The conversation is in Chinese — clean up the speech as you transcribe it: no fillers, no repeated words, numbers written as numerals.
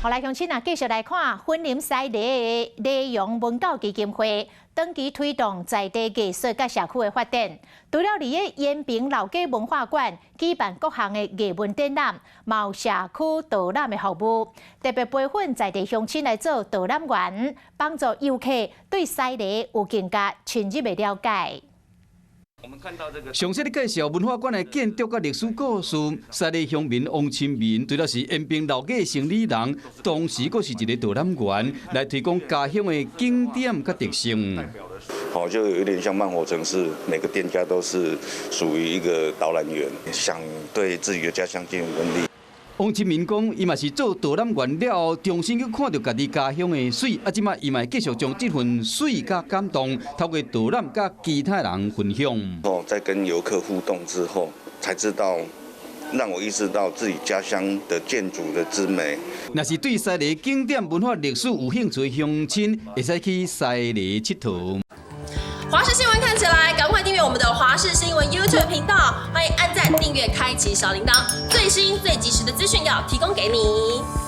后来乡亲啊，继续来看婚林西里的内容文教基金会，长期推动在地艺术甲社区的发展。除了伫个延平老街文化馆举办各项的艺文展览，嘛有社区导览的服务，特别培训在地乡亲来做导览员，帮助游客对西里有更加深入的了解。 详细的介绍文化馆的建筑甲历史故事，西里乡民王亲民除了是延平老街生理人，同时佫是一个导览员，来推广家乡的景点甲特色。好，就有点像慢活城市，每个店家都是属于一个导览员，想对自己的家乡尽有能力。 王亲民讲，伊嘛是做导览员了后，重新去看到家己家乡的水，即马伊嘛继续将这份水甲感动，透过导览甲其他人分享。在跟游客互动之后，才知道，让我意识到自己家乡的建筑的之美。若是对西里景点文化历史有兴趣的乡亲，会使去西里佚佗。 华视新闻看起来，赶快订阅我们的华视新闻 YouTube 频道，欢迎按赞、订阅、开启小铃铛，最新最及时的资讯要提供给你。